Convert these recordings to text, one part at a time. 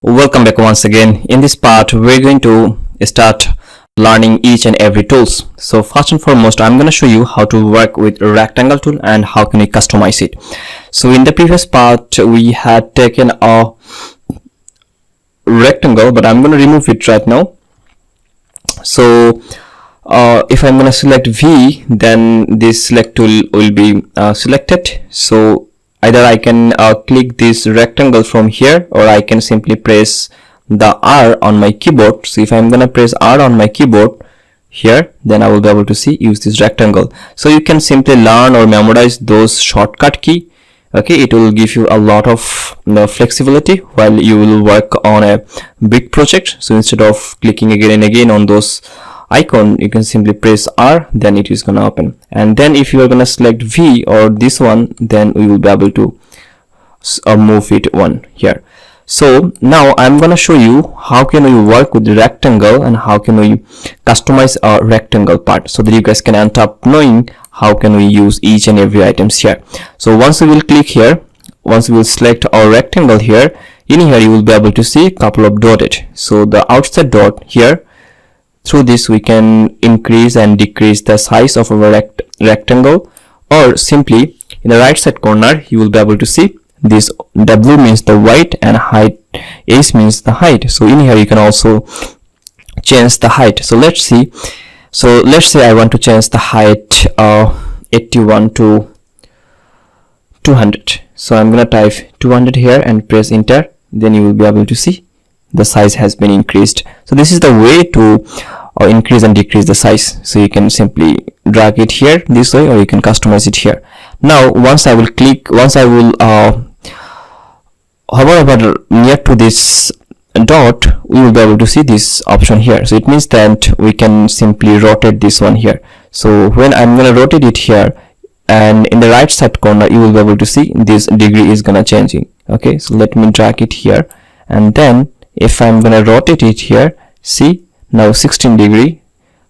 Welcome back once again. In this part, we're going to start learning each and every tools. So first and foremost, I'm going to show you how to work with a rectangle tool and how can we customize it. So in the previous part, we had taken a rectangle, but I'm going to remove it right now. So if I'm going to select V, then this select tool will be selected. So either I can click this rectangle from here, or I can simply press the R on my keyboard. So if I'm gonna press R on my keyboard here, then I will be able to use this rectangle. So you can simply learn or memorize those shortcut key. Okay, it will give you a lot of flexibility while you will work on a big project. So instead of clicking again and again on those icon, you can simply press R, then it is gonna open. And then if you are gonna select V or this one, then we will be able to move it one here. So now I'm gonna show you how can we work with the rectangle and how can we customize our rectangle part, so that you guys can end up knowing how can we use each and every items here. So once we will click here, once we will select our rectangle here, in here you will be able to see a couple of dotted. So the outside dot here, through this we can increase and decrease the size of our rectangle, or simply in the right side corner you will be able to see this W means the width and height, S means the height. So in here you can also change the height. So let's see. So let's say I want to change the height 81 to 200. So I'm gonna type 200 here and press enter. Then you will be able to see the size has been increased. So this is the way to increase and decrease the size. So you can simply drag it here this way, or you can customize it here. Now once I will hover over near to this dot, we will be able to see this option here. So it means that we can simply rotate this one here. So when I'm gonna rotate it here, and in the right side corner you will be able to see this degree is gonna changing. Okay, so let me drag it here, and then if I'm gonna rotate it here, see now 16 degree,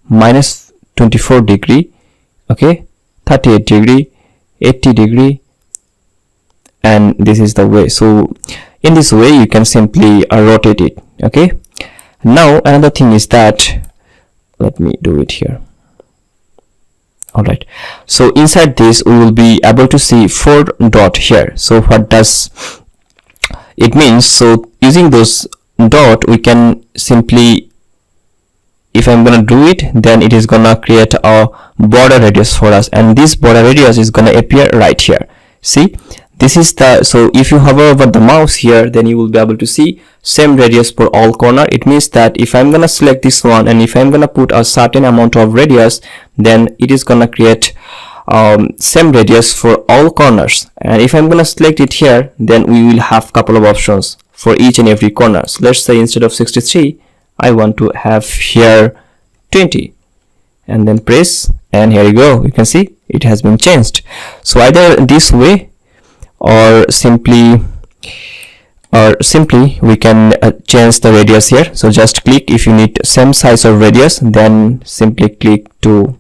minus 24 degree, okay, 38 degree, 80 degree, and this is the way. So in this way you can simply rotate it. Okay, now another thing is that, let me do it here. Alright, so inside this we will be able to see 4 dot here. So what does it means? So using those dot we can simply, if I'm gonna do it, then it is gonna create a border radius for us, and this border radius is gonna appear right here. See, this is the, so if you hover over the mouse here, then you will be able to see same radius for all corner. It means that if I'm gonna select this one and if I'm gonna put a certain amount of radius, then it is gonna create same radius for all corners. And if I'm gonna select it here, then we will have couple of options for each and every corner. So let's say instead of 63, I want to have here 20, and then press, and here you go, you can see it has been changed. So either this way, or simply we can change the radius here. So just click, if you need same size of radius, then simply click to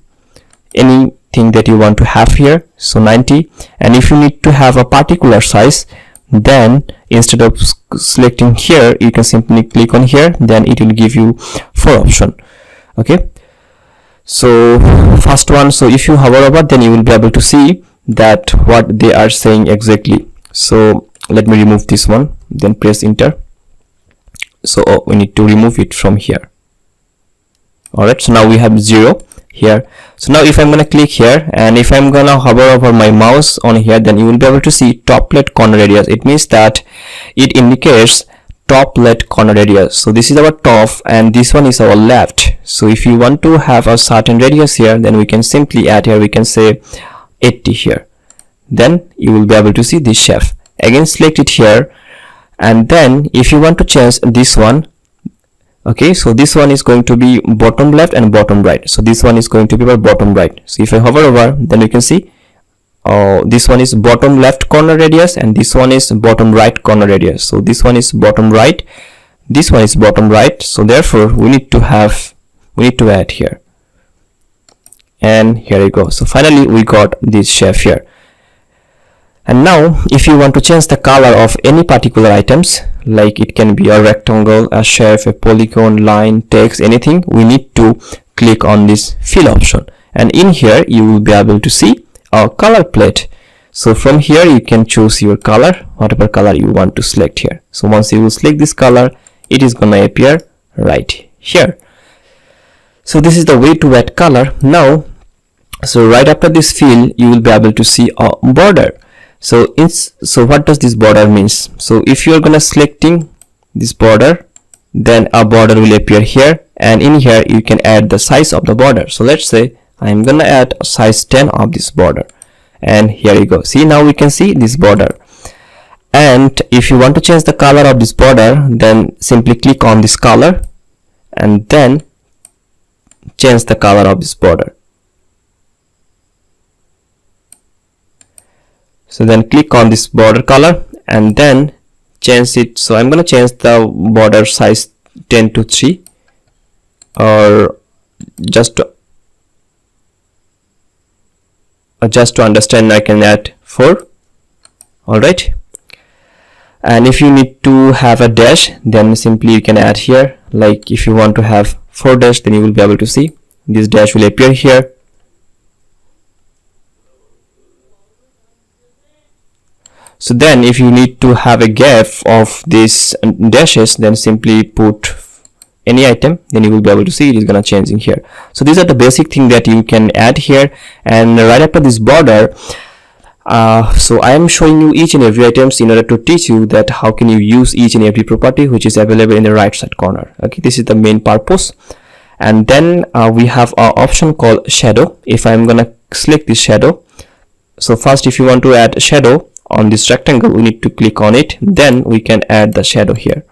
anything that you want to have here, so 90. And if you need to have a particular size, then instead of selecting here, you can simply click on here, then it will give you 4 option. Okay, so first one, so if you hover over, then you will be able to see that what they are saying exactly. So let me remove this one, then press enter. So we need to remove it from here. Alright, so now we have 0 here. So now if I'm gonna click here, and if I'm gonna hover over my mouse on here, then you will be able to see top left corner radius. It means that it indicates top left corner radius. So this is our top and this one is our left. So if you want to have a certain radius here, then we can simply add here, we can say 80 here. Then you will be able to see this shape. Again select it here, and then if you want to change this one, okay, so this one is going to be bottom left and bottom right. So this one is going to be our bottom right. So if I hover over, then you can see this one is bottom left corner radius, and this one is bottom right corner radius. So this one is bottom right, this one is bottom right. So therefore we need to add here, and here you go. So finally we got this shape here. And now if you want to change the color of any particular items, like it can be a rectangle, a shape, a polygon, line, text, anything, we need to click on this fill option, and in here you will be able to see a color palette. So from here you can choose your color, whatever color you want to select here. So once you will select this color, it is gonna appear right here. So this is the way to add color. Now, so right after this fill, you will be able to see a border. So what does this border means? So if you are gonna selecting this border, then a border will appear here, and in here you can add the size of the border. So let's say I'm gonna add a size 10 of this border, and here you go. See, now we can see this border. And if you want to change the color of this border, then simply click on this color and then change the color of this border. So then click on this border color and then change it. So I'm going to change the border size 10 to 3, or just to understand, I can add 4. Alright, and if you need to have a dash, then simply you can add here. Like if you want to have 4 dash, then you will be able to see this dash will appear here. So then if you need to have a gap of these dashes, then simply put any item, then you will be able to see it is gonna change in here. So these are the basic thing that you can add here. And right after this border, so I am showing you each and every items in order to teach you that how can you use each and every property which is available in the right side corner. Okay, this is the main purpose. And then we have our option called shadow. If I'm gonna select this shadow, so first if you want to add a shadow on this rectangle, we need to click on it, then we can add the shadow here.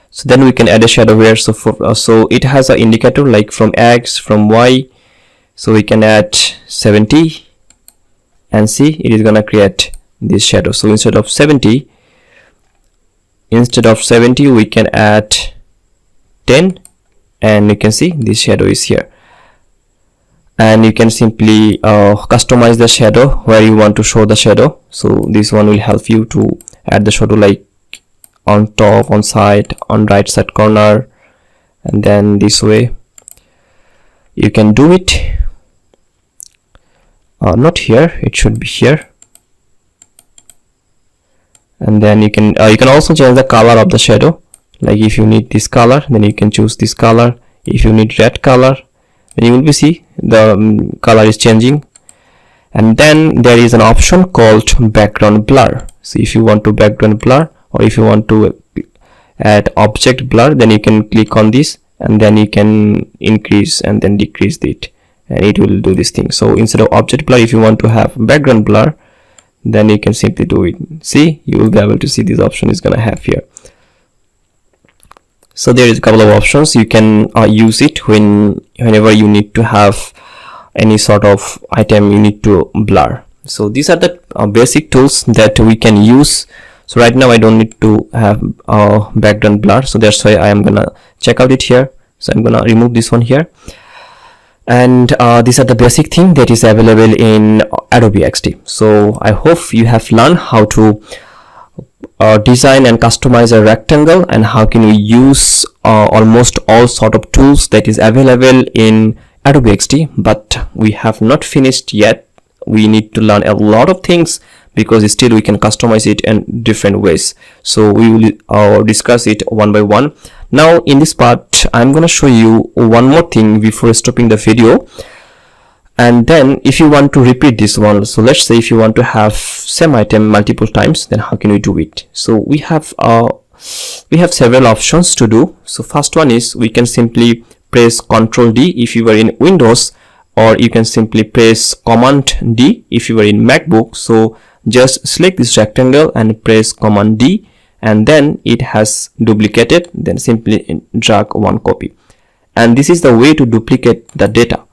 So then we can add a shadow here. So so it has an indicator like from X, from Y, so we can add 70, and see it is gonna create this shadow. So instead of 70 we can add 10, and you can see this shadow is here. And you can simply customize the shadow where you want to show the shadow. So this one will help you to add the shadow like on top, on side, on right side corner, and then this way you can do it. Not here, it should be here. And then you can also change the color of the shadow. Like if you need this color, then you can choose this color. If you need red color, then you will be see the color is changing. And then there is an option called background blur. So if you want to background blur, or if you want to add object blur, then you can click on this, and then you can increase and then decrease it, and it will do this thing. So instead of object blur, if you want to have background blur, then you can simply do it. See, you will be able to see this option is gonna have here. So there is a couple of options. You can use it whenever you need to have any sort of item you need to blur. So these are the basic tools that we can use. So right now I don't need to have background blur, so that's why I am gonna check out it here. So I'm gonna remove this one here. And these are the basic thing that is available in Adobe XD. So I hope you have learned how to design and customize a rectangle, and how can we use almost all sort of tools that is available in Adobe XD. But we have not finished yet. We need to learn a lot of things, because still we can customize it in different ways. So we will discuss it one by one. Now in this part, I'm gonna show you one more thing before stopping the video. And then if you want to repeat this one, so let's say if you want to have same item multiple times, then how can we do it? So we have several options to do. So first one is we can simply press Ctrl D if you were in Windows, or you can simply press Command D if you were in MacBook. So just select this rectangle and press Command D, and then it has duplicated. Then simply drag one copy, and this is the way to duplicate the data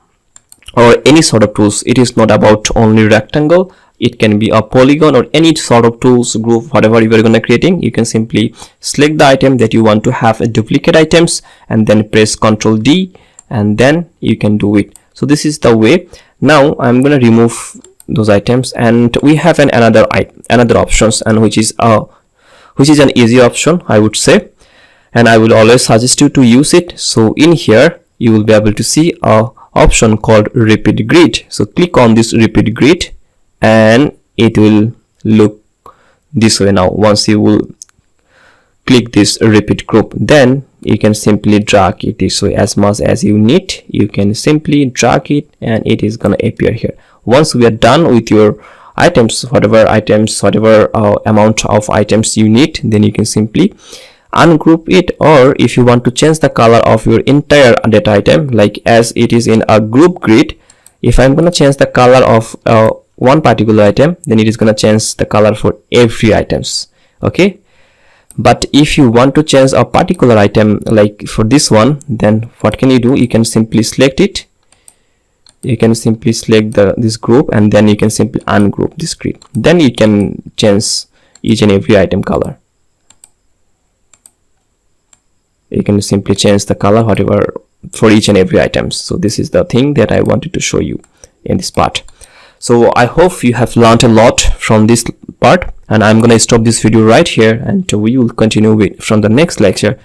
or any sort of tools. It is not about only rectangle, it can be a polygon or any sort of tools, group, whatever you are going to creating. You can simply select the item that you want to have a duplicate items, and then press Ctrl D, and then you can do it. So this is the way. Now I'm going to remove those items, and we have another options, and which is an easy option, I would say, and I will always suggest you to use it. So in here you will be able to see a option called repeat grid. So click on this repeat grid and it will look this way. Now once you will click this repeat group, then you can simply drag it this way. As much as you need, you can simply drag it and it is gonna appear here. Once we are done with your items, whatever amount of items you need, then you can simply ungroup it. Or if you want to change the color of your entire data item, like as it is in a group grid, if I'm going to change the color of one particular item, then it is going to change the color for every items. Okay, but if you want to change a particular item, like for this one, then what can you do? You can simply select it, you can simply select this group, and then you can simply ungroup this grid. Then you can change each and every item color. You can simply change the color whatever for each and every items. So this is the thing that I wanted to show you in this part. So I hope you have learned a lot from this part, and I'm gonna stop this video right here, and we will continue from the next lecture.